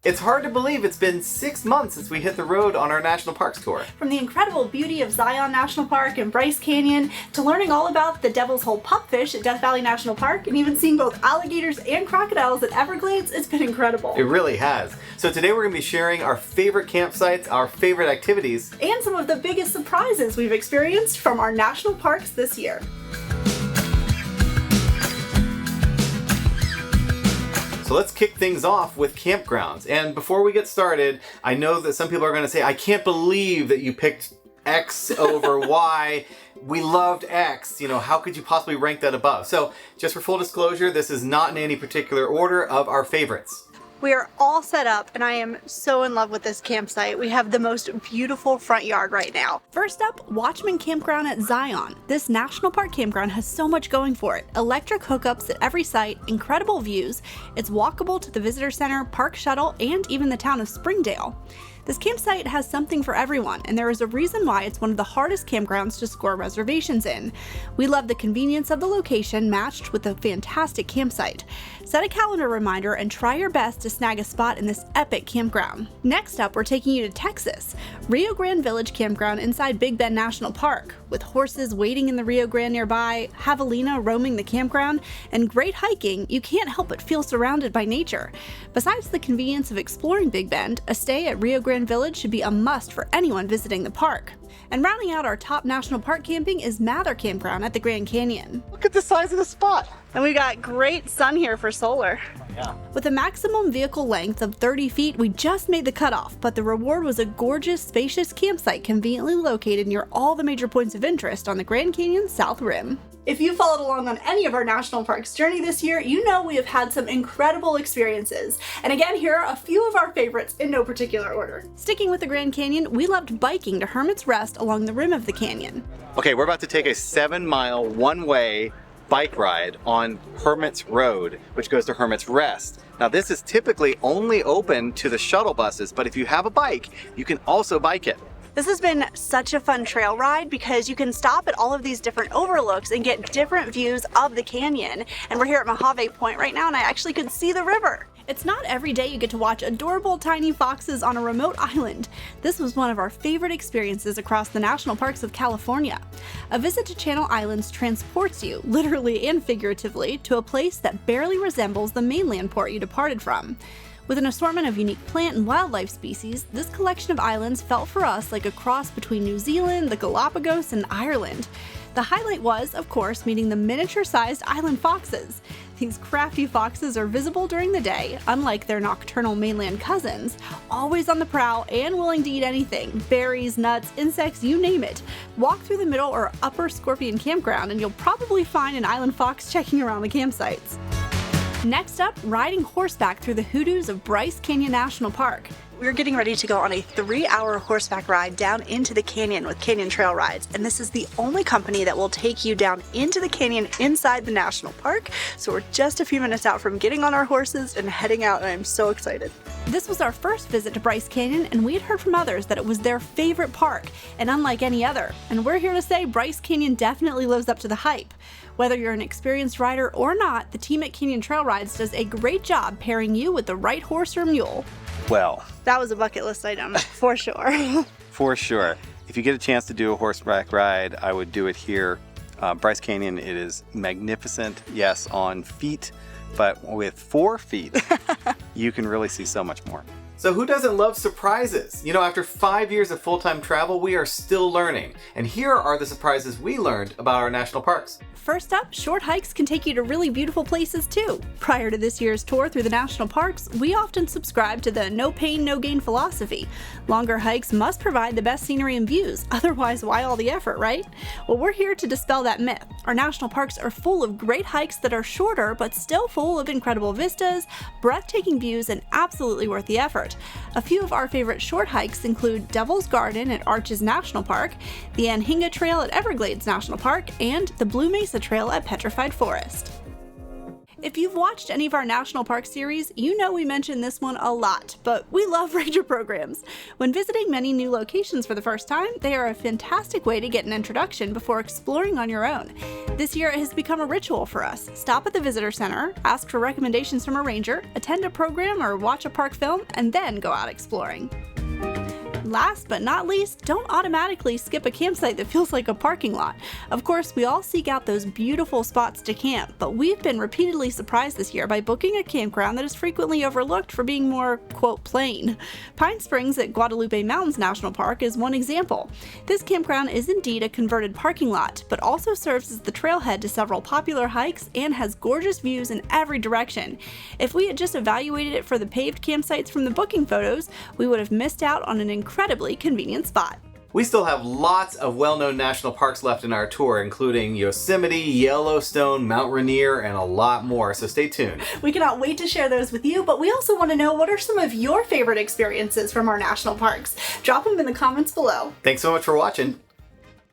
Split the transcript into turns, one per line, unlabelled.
It's hard to believe it's been 6 months since we hit the road on our national parks tour.
From the incredible beauty of Zion National Park and Bryce Canyon, to learning all about the Devil's Hole pupfish at Death Valley National Park, and even seeing both alligators and crocodiles at Everglades, it's been incredible.
It really has. So today we're going to be sharing our favorite campsites, our favorite activities,
and some of the biggest surprises we've experienced from our national parks this year.
So let's kick things off with Campgrounds. And before we get started, I know that some people are going to say, I can't believe that you picked X over Y. We loved X. You know, how could you possibly rank that above? So just for full disclosure, this is not in any particular order of our favorites.
We are all set up and I am so in love with this campsite. We have the most beautiful front yard right now. First up, Watchman Campground at Zion. This national park campground has so much going for it. Electric hookups at every site, incredible views. It's walkable to the visitor center, park shuttle, and even the town of Springdale. This campsite has something for everyone, and there is a reason why it's one of the hardest campgrounds to score reservations in. We love the convenience of the location matched with a fantastic campsite. Set a calendar reminder and try your best to snag a spot in this epic campground. Next up, we're taking you to Texas. Rio Grande Village Campground inside Big Bend National Park. With horses waiting in the Rio Grande nearby, javelina roaming the campground, and great hiking, you can't help but feel surrounded by nature. Besides the convenience of exploring Big Bend, a stay at Rio Grande Village should be a must for anyone visiting the park. And rounding out our top national park camping is Mather Campground at the Grand Canyon.
Look at the size of the spot.
And we got great sun here for solar.
Yeah.
With a maximum vehicle length of 30 feet, we just made the cutoff, but the reward was a gorgeous, spacious campsite conveniently located near all the major points of interest on the Grand Canyon's south rim. If you followed along on any of our national parks journey this year, you know we have had some incredible experiences. And again, here are a few of our favorites in no particular order. Sticking with the Grand Canyon, we loved biking to Hermit's Rest along the rim of the canyon.
Okay, we're about to take a 7-mile one-way bike ride on Hermit's Road, which goes to Hermit's Rest. Now this is typically only open to the shuttle buses, but if you have a bike, you can also bike it.
This has been such a fun trail ride because you can stop at all of these different overlooks and get different views of the canyon. And we're here at Mojave Point right now and I actually could see the river. It's not every day you get to watch adorable tiny foxes on a remote island. This was one of our favorite experiences across the national parks of California. A visit to Channel Islands transports you, literally and figuratively, to a place that barely resembles the mainland port you departed from. With an assortment of unique plant and wildlife species, this collection of islands felt for us like a cross between New Zealand, the Galapagos, and Ireland. The highlight was, of course, meeting the miniature-sized island foxes. These crafty foxes are visible during the day, unlike their nocturnal mainland cousins, always on the prowl and willing to eat anything, berries, nuts, insects, you name it. Walk through the middle or upper Scorpion Campground and you'll probably find an island fox checking around the campsites. Next up, riding horseback through the hoodoos of Bryce Canyon National Park. We're getting ready to go on a 3-hour horseback ride down into the canyon with Canyon Trail Rides, and this is the only company that will take you down into the canyon inside the national park, so we're just a few minutes out from getting on our horses and heading out, and I'm so excited. This was our first visit to Bryce Canyon, and we had heard from others that it was their favorite park, and unlike any other, and we're here to say Bryce Canyon definitely lives up to the hype. Whether you're an experienced rider or not, the team at Canyon Trail Rides does a great job pairing you with the right horse or mule.
Well,
that was a bucket list item, for sure.
For sure. If you get a chance to do a horseback ride, I would do it here. Bryce Canyon, it is magnificent, yes, on feet, but with 4 feet, you can really see so much more. So who doesn't love surprises? You know, after 5 years of full-time travel, we are still learning. And here are the surprises we learned about our national parks.
First up, short hikes can take you to really beautiful places too. Prior to this year's tour through the national parks, we often subscribe to the no pain, no gain philosophy. Longer hikes must provide the best scenery and views, otherwise why all the effort, right? Well, we're here to dispel that myth. Our national parks are full of great hikes that are shorter but still full of incredible vistas, breathtaking views, and absolutely worth the effort. A few of our favorite short hikes include Devil's Garden at Arches National Park, the Anhinga Trail at Everglades National Park, and the Blue Mesa Trail at Petrified Forest. If you've watched any of our national park series, you know we mention this one a lot, but we love ranger programs. When visiting many new locations for the first time, they are a fantastic way to get an introduction before exploring on your own. This year it has become a ritual for us. Stop at the visitor center, ask for recommendations from a ranger, attend a program or watch a park film, and then go out exploring. Last but not least, don't automatically skip a campsite that feels like a parking lot. Of course, we all seek out those beautiful spots to camp, but we've been repeatedly surprised this year by booking a campground that is frequently overlooked for being more, quote, plain. Pine Springs at Guadalupe Mountains National Park is one example. This campground is indeed a converted parking lot, but also serves as the trailhead to several popular hikes and has gorgeous views in every direction. If we had just evaluated it for the paved campsites from the booking photos, we would have missed out on an incredibly convenient spot.
We still have lots of well-known national parks left in our tour, including Yosemite, Yellowstone, Mount Rainier, and a lot more, so stay tuned.
We cannot wait to share those with you, but we also want to know what are some of your favorite experiences from our national parks. Drop them in the comments below.
Thanks so much for watching.